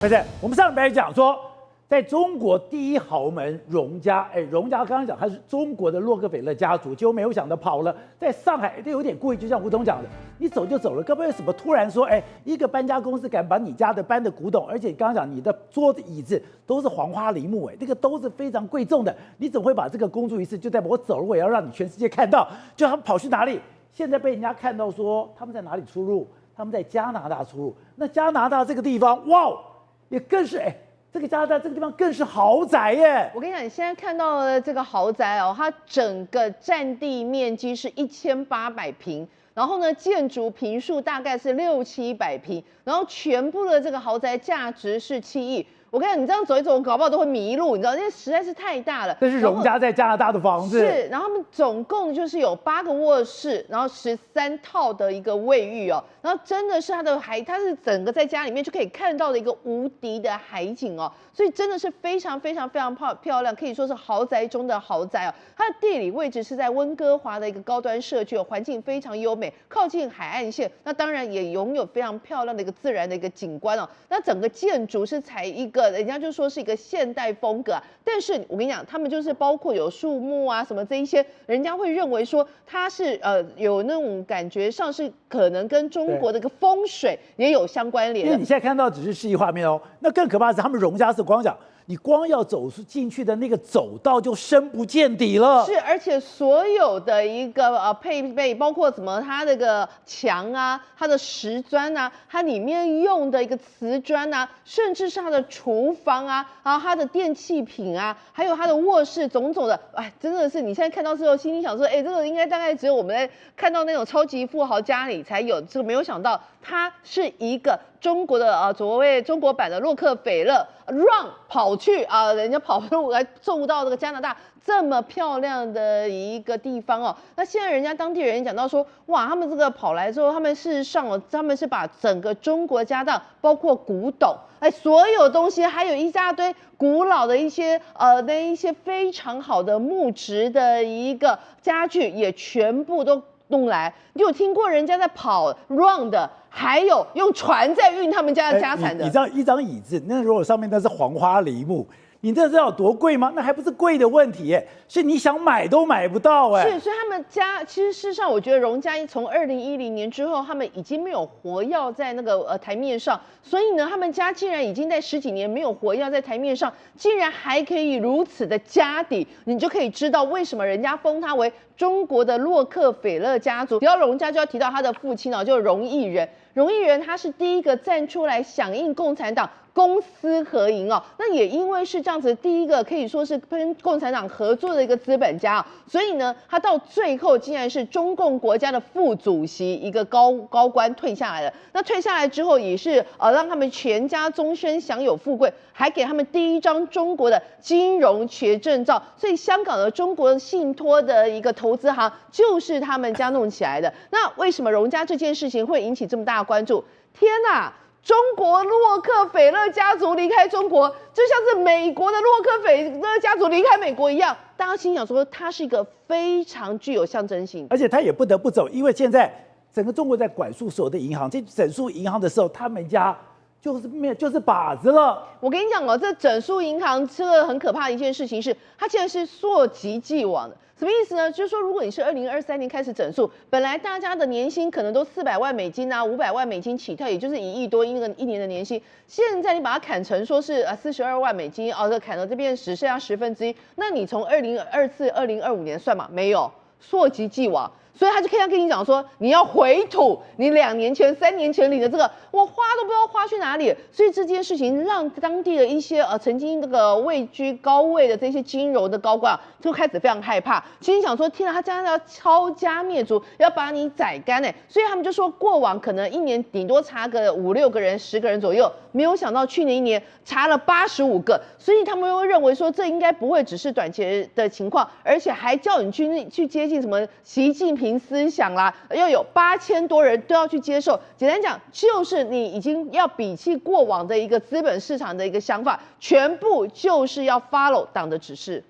对不对？我们上礼拜讲说，在中国第一豪门荣家，荣家刚刚讲他是中国的洛克菲勒家族，结果没有想到跑了，在上海，这有点故意，就像吴总讲的，你走就走了，根本为什么突然说，一个搬家公司敢把你家的搬的古董，而且刚刚讲你的桌子椅子都是黄花梨木，这个都是非常贵重的，你怎么会把这个公诸于世？就代表我走了，我也要让你全世界看到，就他们跑去哪里？现在被人家看到说他们在哪里出入？他们在加拿大出入。那加拿大这个地方，哇！也更是这个加拿大这个地方更是豪宅耶！我跟你讲，你现在看到的这个豪宅哦，它整个占地面积是1800平，然后呢，建筑坪数大概是600-700平，然后全部的这个豪宅价值是7亿。我跟你讲，你这样走一走，搞不好都会迷路，你知道，因为实在是太大了。这是荣家在加拿大的房子，是，然后他们总共就是有8个卧室，然后13套的一个卫浴哦，然后真的是它是整个在家里面就可以看到的一个无敌的海景哦，所以真的是非常非常非常漂亮，可以说是豪宅中的豪宅哦。它的地理位置是在温哥华的一个高端社区哦，环境非常优美，靠近海岸线，那当然也拥有非常漂亮的一个自然的一个景观哦。那整个建筑是采一个人家就说是一个现代风格，但是我跟你讲，他们就是包括有树木啊什么这一些，人家会认为说它是有那种感觉上是可能跟中国的一个风水也有相关联的。因为你现在看到只是示意画面哦，那更可怕的是他们荣家是光讲。你光要走进去的那个走道就深不见底了，是，而且所有的一个配备，包括什么它那个墙啊，它的石砖啊，它里面用的一个瓷砖啊，甚至是它的厨房啊，然后它的电器品啊，还有它的卧室，种种的，真的是你现在看到之后，心里想说，这个应该大概只有我们在看到那种超级富豪家里才有，这个没有想到，它是一个中国的所谓中国版的洛克菲勒 run 跑去人家跑路来住到这个加拿大这么漂亮的一个地方哦。那现在人家当地人讲到说，哇，他们这个跑来之后，他们事实上他们是把整个中国家当，包括古董，所有东西，还有一大堆古老的一些那一些非常好的木质的一个家具，也全部都弄来。你有听过人家在跑 run 的？还有用船在运他们家的家产的，你知道一张椅子，那如果上面那是黄花梨木，你这知道有多贵吗？那还不是贵的问题，是你想买都买不到是，所以他们家其实事实上，我觉得荣家从2010年之后，他们已经没有活跃在那个台面上，所以呢，他们家竟然已经在10几年没有活跃在台面上，竟然还可以如此的家底，你就可以知道为什么人家封他为中国的洛克菲勒家族。提到荣家，就要提到他的父亲就是荣毅仁。荣毅仁他是第一个站出来响应共产党公私合营哦，那也因为是这样子，第一个可以说是跟共产党合作的一个资本家所以呢，他到最后竟然是中共国家的副主席，一个高官退下来了。那退下来之后，也是让他们全家终身享有富贵，还给他们第一张中国的金融学证照。所以香港的中国信托的一个投资行就是他们家弄起来的。那为什么荣家这件事情会引起这么大的关注？天哪！中国洛克菲勒家族离开中国，就像是美国的洛克菲勒家族离开美国一样。大家心想说，它是一个非常具有象征性，而且他也不得不走，因为现在整个中国在管束所有的银行，这整数银行的时候，他们家就是靶子了。我跟你讲这整数银行这个很可怕的一件事情是，它竟然是溯及既往的。什么意思呢？就是说，如果你是2023年开始整数，本来大家的年薪可能都400万美金500万美金起跳，也就是1亿多一年的年薪。现在你把它砍成说是42万美金这砍到这边只剩下1/10，那你从2024、2025年算嘛？没有，溯及既往。所以他就可以跟你讲说，你要回吐你2年前、3年前领的这个，我花都不知道花去哪里。所以这件事情让当地的一些曾经这个位居高位的这些金融的高官就开始非常害怕，其实想说，天啊，他家要抄家灭族，要把你宰干所以他们就说，过往可能1年顶多查个5、6个人、10个人左右，没有想到去年1年查了85个，所以他们又认为说，这应该不会只是短期的情况，而且还叫你去接近什么习近平思想啦，要有8000多人都要去接受。简单讲，就是你已经要摒弃过往的一个资本市场的一个想法，全部就是要 follow 党的指示。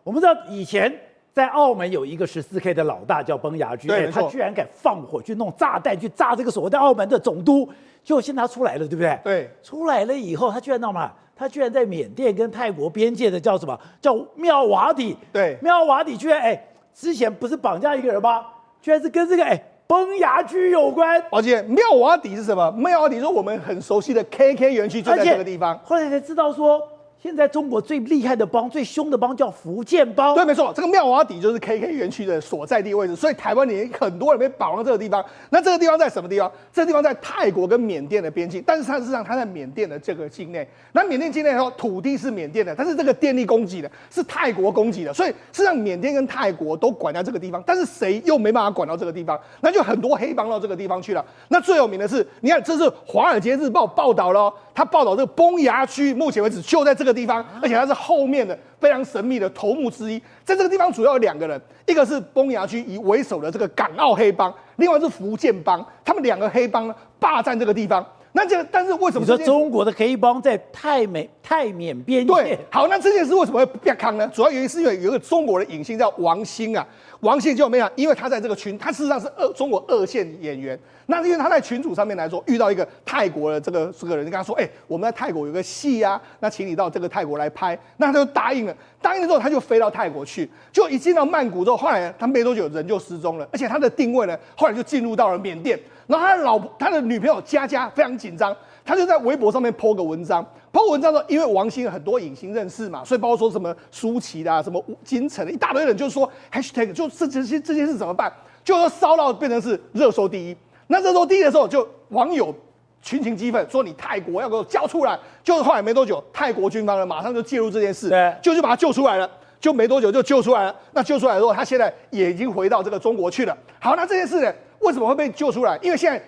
我们知道以前在澳门有一个14K 的老大叫崩牙驹，他居然敢放火去弄炸弹去炸这个所谓的澳门的总督，结果现在他出来了，对不对？对，出来了以后，他居然闹嘛？他居然在缅甸跟泰国边界的叫什么？叫妙瓦底。对，妙瓦底居然之前不是绑架一个人吗？居然是跟这个崩牙驹有关。而且妙瓦底是什么？妙瓦底是我们很熟悉的 KK 园区，就在这个地方。后来才知道说，现在中国最厉害的帮、最凶的帮叫福建帮。对，没错，这个妙瓦底就是 KK 园区的所在地位置，所以台湾也很多人被绑到这个地方。那这个地方在什么地方？这个地方在泰国跟缅甸的边境，但是事实上它在缅甸的这个境内。那缅甸境内后，土地是缅甸的，但是这个电力供给的是泰国供给的，所以事实上缅甸跟泰国都管到这个地方，但是谁又没办法管到这个地方？那就很多黑帮到这个地方去了。那最有名的是，你看，这是《华尔街日报》报道了，他报道这个崩牙驹，目前为止就在这个地方，而且它是后面的非常神秘的头目之一。在这个地方主要有2个人，一个是崩牙驹以为首的这个港澳黑帮，另外是福建帮，他们2个黑帮呢霸占这个地方。那这个，但是为什么你说中国的黑帮在泰缅边界？对，好，那这件事为什么会变康呢？主要原因是因为有一个中国的影星叫王兴啊，王兴就没有，因为他在这个群，他事实上是中国2线演员。那因为他在群组上面来说，遇到一个泰国的这个人，跟他说，我们在泰国有个戏啊，那请你到这个泰国来拍，那他就答应了。答应了之后，他就飞到泰国去，就一进到曼谷之后，后来他没多久人就失踪了，而且他的定位呢，后来就进入到了缅甸。然后他的女朋友佳佳非常紧张，他就在微博上面 po 个文章，po 文章说，因为王兴很多影星认识嘛，所以包括说什么舒淇啦、什么金城，一大堆人就说 hashtag 就这件事怎么办？就说烧到变成是热搜第一。那热搜第一的时候，就网友群情激愤，说你泰国要给我交出来。就是后来没多久，泰国军方呢马上就介入这件事，就把他救出来了。就没多久就救出来了。那救出来之后，他现在也已经回到这个中国去了。好，那这件事呢，为什么会被救出来？因为现在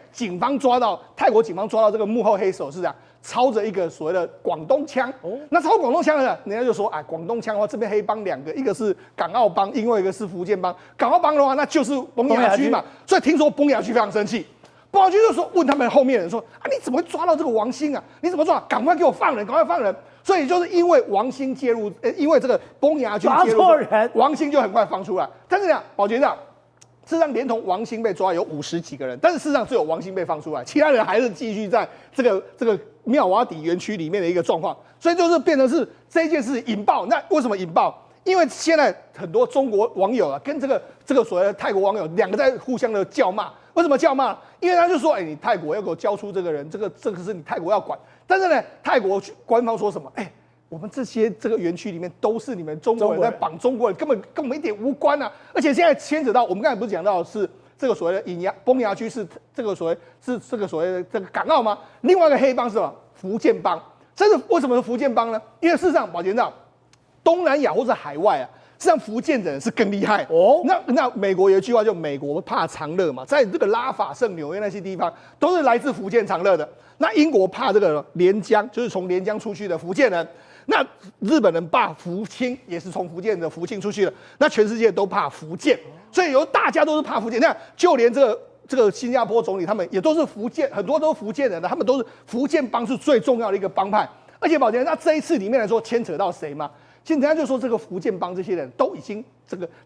泰国警方抓到这个幕后黑手是这样，操着一个所谓的广东腔。那操广东腔的呢，人家就说，广东腔的话，这边黑帮2个，一个是港澳帮，另外一个是福建帮。港澳帮的话，那就是崩牙驹嘛。所以听说崩牙驹非常生气。崩牙驹就说问他们后面人说，你怎么会抓到这个王兴啊？你怎么抓？赶快给我放人，赶快放人！所以就是因为王兴介入，因为这个崩牙驹介入，王兴就很快放出来。但是呢，保全长，事实上连同王兴被抓有50几个人，但是事实上只有王兴被放出来，其他人还是继续在这个妙瓦底园区里面的一个状况。所以就是变成是这件事引爆。那为什么引爆？因为现在很多中国网友啊，跟这个所谓的泰国网友2个在互相的叫骂。为什么叫骂？因为他就说，你泰国要给我交出这个人，这个是你泰国要管。但是呢，泰国官方说什么？我们这个园区里面都是你们中国人在绑中国人，根本跟我们一点无关啊！而且现在牵扯到我们刚才不是讲到是这个所谓的崩牙驹是这个所谓的这个港澳吗？另外一个黑帮是什么？福建帮。这是为什么是福建帮呢？因为事实上，保监长，东南亚或者海外啊。实际上福建人是更厉害哦。那美国有一句话叫“美国怕长乐”嘛，在这个拉法圣、纽约那些地方都是来自福建长乐的。那英国怕这个连江，就是从连江出去的福建人。那日本人怕福清，也是从福建的福清出去的。那全世界都怕福建，所以大家都是怕福建。那就连这个新加坡总理他们也都是福建，很多都是福建人的，他们都是福建帮是最重要的一个帮派。而且保监，那这一次里面来说牵扯到谁吗？其实人家就说这个福建帮这些人都已经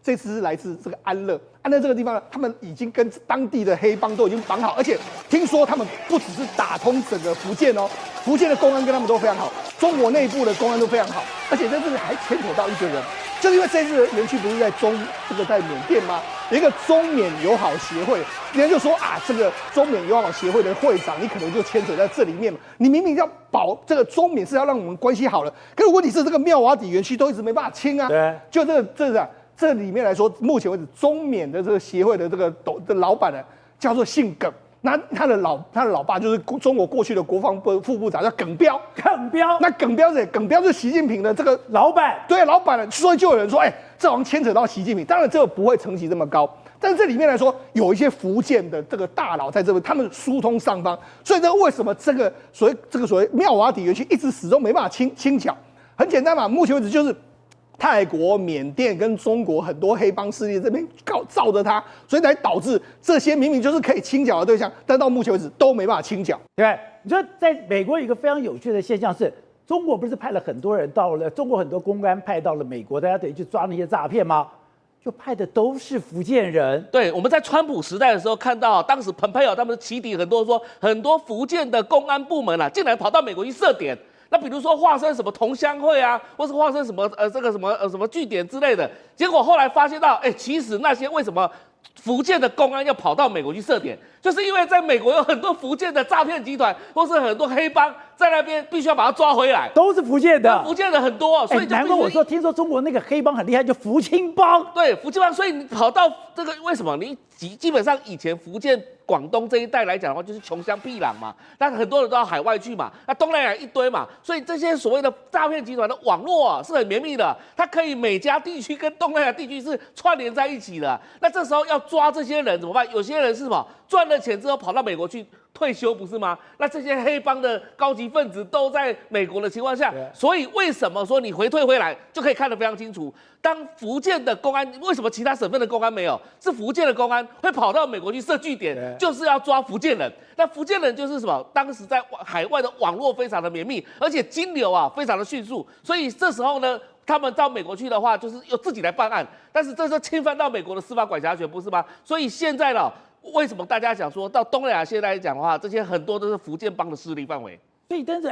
这次是来自这个安乐这个地方呢，他们已经跟当地的黑帮都已经绑好，而且听说他们不只是打通整个福建哦，福建的公安跟他们都非常好，中国内部的公安都非常好，而且这次还牵扯到一个人，就是因为这次的园区不是在在缅甸吗？有一个中缅友好协会，人家就说这个中缅友好协会的会长，你可能就牵扯在这里面嘛。你明明要保这个中缅是要让我们关系好了，可是问题是这个妙瓦底园区都一直没办法清啊。对，就这里面来说，目前为止中缅的这个协会的这个老板呢，叫做姓耿。那他的老爸就是中国过去的国防部副部长，叫耿彪。那耿彪是习近平的这个老板。对，老板了。所以就有人说，这好像牵扯到习近平。当然，这个不会层级这么高，但是这里面来说，有一些福建的这个大佬在这边，他们疏通上方。所以这为什么这个所谓妙瓦底园区一直始终没办法清剿？很简单嘛，目前为止就是泰国、缅甸跟中国很多黑帮势力这边罩着他，所以才导致这些明明就是可以清剿的对象，但到目前为止都没办法清剿。对，你说在美国有一个非常有趣的现象是，中国不是派了很多人到了中国，很多公安派到了美国，大家等于去抓那些诈骗吗？就派的都是福建人。对，我们在川普时代的时候看到，当时蓬佩奥他们起底很多说，很多福建的公安部门啊，竟然跑到美国去设点。那比如说化身什么同乡会啊，或是化身什么这个什么据点之类的，结果后来发现到，其实那些为什么福建的公安要跑到美国去设点，就是因为在美国有很多福建的诈骗集团，或是很多黑帮在那边，必须要把他抓回来，都是福建的，福建人很多，所以难怪我说听说中国那个黑帮很厉害，就福清帮。对，福清帮，所以你跑到这个为什么你基本上以前福建、广东这一带来讲的话，就是穷乡僻壤嘛，但很多人都到海外去嘛，那东南亚一堆嘛，所以这些所谓的诈骗集团的网络啊是很绵密的，它可以每家地区跟东南亚地区是串联在一起的。那这时候要抓这些人怎么办？有些人是什么赚了钱之后跑到美国去退休，不是吗？那这些黑帮的高级分子都在美国的情况下，所以为什么说你退回来就可以看得非常清楚？当福建的公安为什么其他省份的公安没有？是福建的公安会跑到美国去设据点，就是要抓福建人。那福建人就是什么？当时在海外的网络非常的绵密，而且金流啊非常的迅速，所以这时候呢，他们到美国去的话，就是由自己来办案，但是这是侵犯到美国的司法管辖权，不是吗？所以现在呢，为什么大家讲说到东南亚现在来讲的话，这些很多都是福建帮的势力范围？所以，但是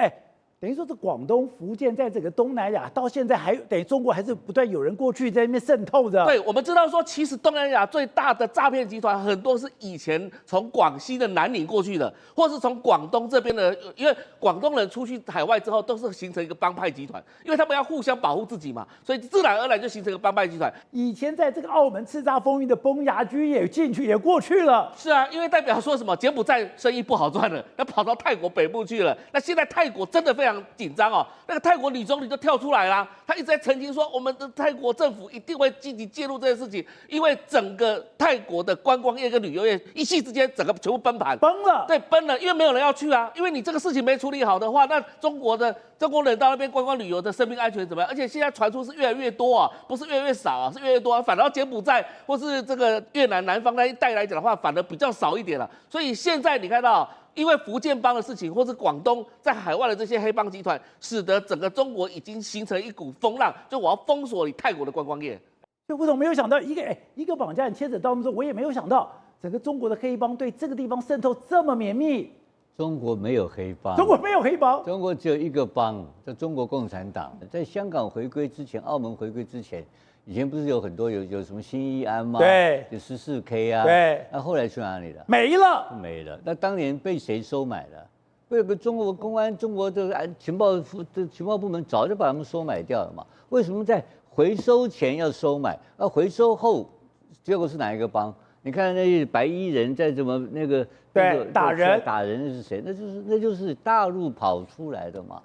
等于说这广东、福建在整个东南亚到现在还等于中国还是不断有人过去在那边渗透着。对，我们知道说，其实东南亚最大的诈骗集团很多是以前从广西的南宁过去的，或是从广东这边的，因为广东人出去海外之后都是形成一个帮派集团，因为他们要互相保护自己嘛，所以自然而然就形成一个帮派集团。以前在这个澳门叱咤风云的崩牙驹也进去也过去了。是啊，因为代表说什么柬埔寨生意不好赚了，要跑到泰国北部去了。那现在泰国真的非常紧张哦。那个泰国女总理就跳出来啦，她一直在澄清说，我们的泰国政府一定会积极介入这件事情，因为整个泰国的观光业跟旅游业一夕之间整个全部崩盘，崩了。对，崩了，因为没有人要去啊，因为你这个事情没处理好的话，那中国人到那边观光旅游的生命安全怎么样？而且现在传出是越来越多啊，不是越来越少啊，是越来越多啊。反而柬埔寨或是这个越南南方那一带来讲的话，反而比较少一点了。所以现在你看到，因为福建帮的事情，或是广东在海外的这些黑帮集团，使得整个中国已经形成一股风浪，就我要封锁你泰国的观光业。就为什么没有想到一个绑架案牵扯到那么多，我也没有想到整个中国的黑帮对这个地方渗透这么绵密。中国没有黑帮，中国没有黑帮，中国只有一个帮，叫中国共产党。在香港回归之前，澳门回归之前，以前不是有很多有什么新义安吗？对，有14K 啊。对，那后来去哪里了？没了，没了。那当年被谁收买了？被个中国公安、中国的情报部门早就把他们收买掉了嘛？为什么在回收前要收买，回收后结果是哪一个帮？你看那些白衣人在怎么那个打人是谁？那就是大陆跑出来的嘛，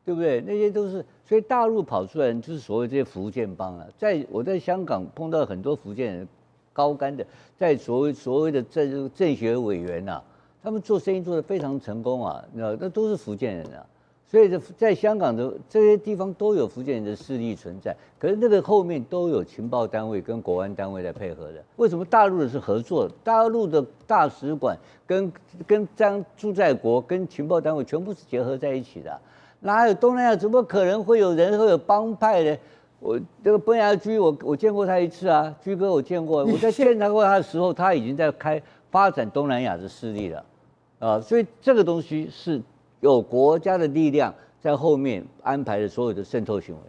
对不对？那些都是，所以大陆跑出来的就是所谓这些福建帮啊。我在香港碰到很多福建人高干的，在所谓的政协委员啊，他们做生意做得非常成功啊，那都是福建人啊。所以在香港的这些地方都有福建人的势力存在，可是那个后面都有情报单位跟国安单位在配合的。为什么大陆的是合作？大陆的大使馆跟驻在国跟情报单位全部是结合在一起的，哪有东南亚怎么可能会有帮派呢？我这个崩牙驹，我见过他一次啊，驹哥我见过，我在见过他的时候，他已经在发展东南亚的势力了，所以这个东西是有国家的力量在后面安排的所有的渗透行为。